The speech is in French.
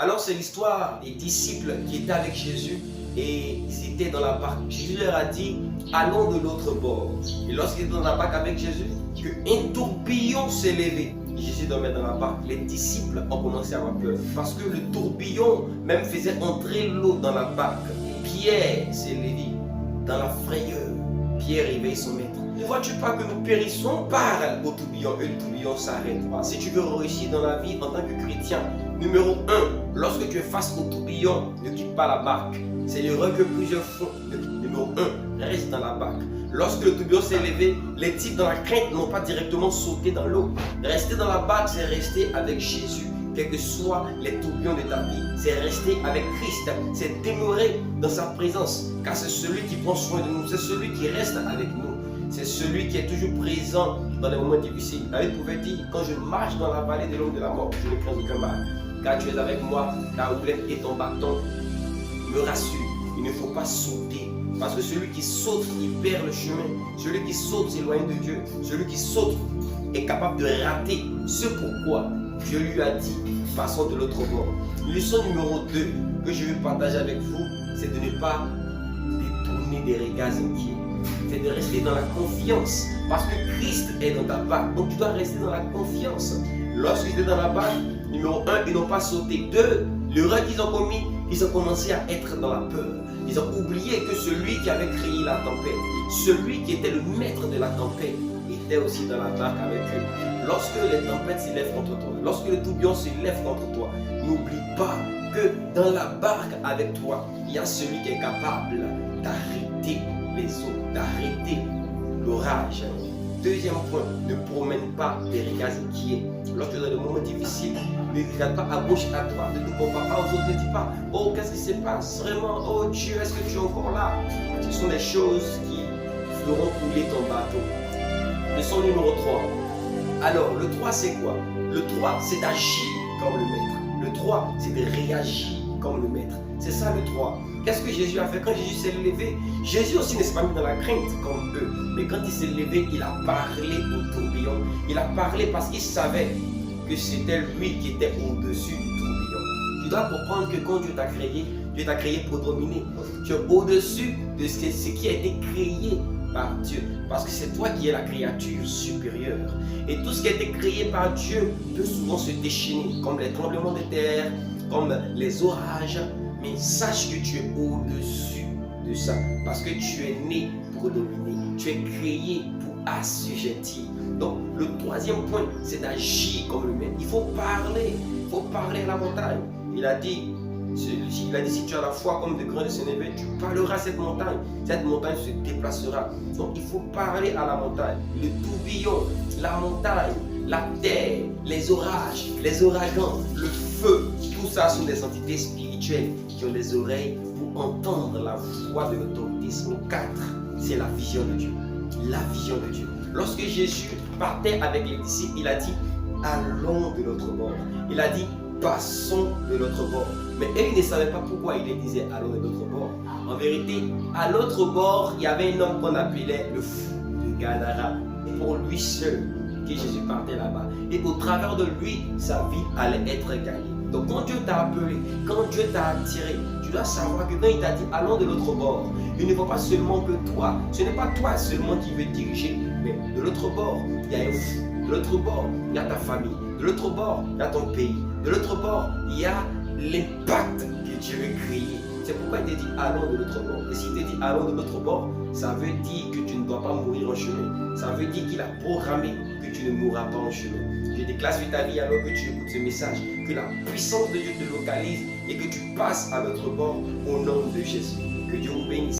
Alors c'est l'histoire des disciples qui étaient avec Jésus et ils étaient dans la barque. Jésus leur a dit, allons de l'autre bord. Et lorsqu'ils étaient dans la barque avec Jésus, un tourbillon s'est levé. Jésus dormait dans la barque. Les disciples ont commencé à avoir peur parce que le tourbillon même faisait entrer l'eau dans la barque. Pierre s'est levé dans la frayeur. Pierre réveille son maître. Ne vois-tu pas que nous périssons? Parle au tourbillon et le tourbillon s'arrête pas. Si tu veux réussir dans la vie en tant que chrétien, numéro 1, lorsque tu es face au tourbillon, ne quitte pas la barque. C'est l'erreur que plusieurs font. Numéro 1, reste dans la barque. Lorsque le tourbillon s'est levé, les types dans la crainte n'ont pas directement sauté dans l'eau. Rester dans la barque, c'est rester avec Jésus. Quels que soient les tourbillons de ta vie, c'est rester avec Christ, c'est demeurer dans sa présence, car c'est celui qui prend soin de nous, c'est celui qui reste avec nous, c'est celui qui est toujours présent dans les moments difficiles. David pouvait dire, quand je marche dans la vallée de l'ombre de la mort, je ne crains aucun mal, car tu es avec moi, ta houlette et ton bâton me rassurent. Il ne faut pas sauter, parce que celui qui saute, il perd le chemin, celui qui saute s'éloigne de Dieu, celui qui saute est capable de rater ce pourquoi Dieu lui a dit, passons de l'autre bord. Leçon numéro 2 que je veux partager avec vous, c'est de ne pas détourner des regards inquiets. C'est de rester dans la confiance. Parce que Christ est dans ta barque. Donc tu dois rester dans la confiance. Lorsqu'ils étaient dans la barque, numéro 1, ils n'ont pas sauté. 2, l'erreur qu'ils ont commis, ils ont commencé à être dans la peur. Ils ont oublié que celui qui avait créé la tempête, celui qui était le maître de la tempête, était aussi dans la barque avec eux. Lorsque les tempêtes s'élèvent contre toi, lorsque le tourbillon s'élève contre toi, n'oublie pas que dans la barque avec toi, il y a celui qui est capable d'arrêter les eaux, d'arrêter l'orage. Deuxième point, ne promène pas des regards inquiets. Lorsque tu es dans des moments difficiles, ne regarde pas à gauche, à droite, ne te compare pas aux autres, ne dis pas, oh qu'est-ce qui se passe vraiment, oh Dieu, est-ce que tu es encore là? Ce sont des choses qui feront couler ton bateau. Leçon numéro 3. Alors, le 3 c'est quoi? Le 3 c'est d'agir comme le maître. Le 3 c'est de réagir comme le maître. C'est ça le 3. Qu'est-ce que Jésus a fait quand Jésus s'est levé? Jésus aussi ne s'est pas mis dans la crainte comme eux. Mais quand il s'est levé, il a parlé au tourbillon. Il a parlé parce qu'il savait que c'était lui qui était au-dessus du tourbillon. Tu dois comprendre que quand Dieu t'a créé pour dominer. Tu es au-dessus de ce qui a été créé par Dieu, parce que c'est toi qui es la créature supérieure. Et tout ce qui a été créé par Dieu peut souvent se déchaîner, comme les tremblements de terre, comme les orages. Mais sache que tu es au-dessus de ça, parce que tu es né pour dominer. Tu es créé pour assujettir. Donc, le troisième point, c'est d'agir comme le maître. Il faut parler à la montagne. Il a dit, si tu as la foi comme de grains de sénévé, tu parleras à cette montagne se déplacera. Donc il faut parler à la montagne, le tourbillon, la montagne, la terre, les orages, les ouragans, le feu, tout ça sont des entités spirituelles qui ont des oreilles pour entendre la voix de l'autorité. 4, c'est la vision de Dieu. La vision de Dieu. Lorsque Jésus partait avec les disciples, il a dit, allons de l'autre bord. Il a dit, passons de l'autre bord. Mais eux, ils ne savaient pas pourquoi il les disait allons de l'autre bord. En vérité, à l'autre bord, il y avait un homme qu'on appelait le fou de Gadara. Et pour lui seul, que Jésus partait là-bas. Et au travers de lui, sa vie allait être gagnée. Donc quand Dieu t'a appelé, quand Dieu t'a attiré, tu dois savoir que quand il t'a dit allons de l'autre bord, il ne faut pas seulement que toi. Ce n'est pas toi seulement qui veux diriger, mais de l'autre bord, il y a un fou. De l'autre bord, il y a ta famille. De l'autre bord, il y a ton pays. De l'autre bord, il y a l'impact que Dieu veut créer. C'est pourquoi il te dit allons de l'autre bord. Et s'il te dit allons de l'autre bord, ça veut dire que tu ne dois pas mourir en chemin. Ça veut dire qu'il a programmé que tu ne mourras pas en chemin. Je déclare sur ta vie alors que tu écoutes ce message, que la puissance de Dieu te localise et que tu passes à l'autre bord au nom de Jésus. Que Dieu vous bénisse.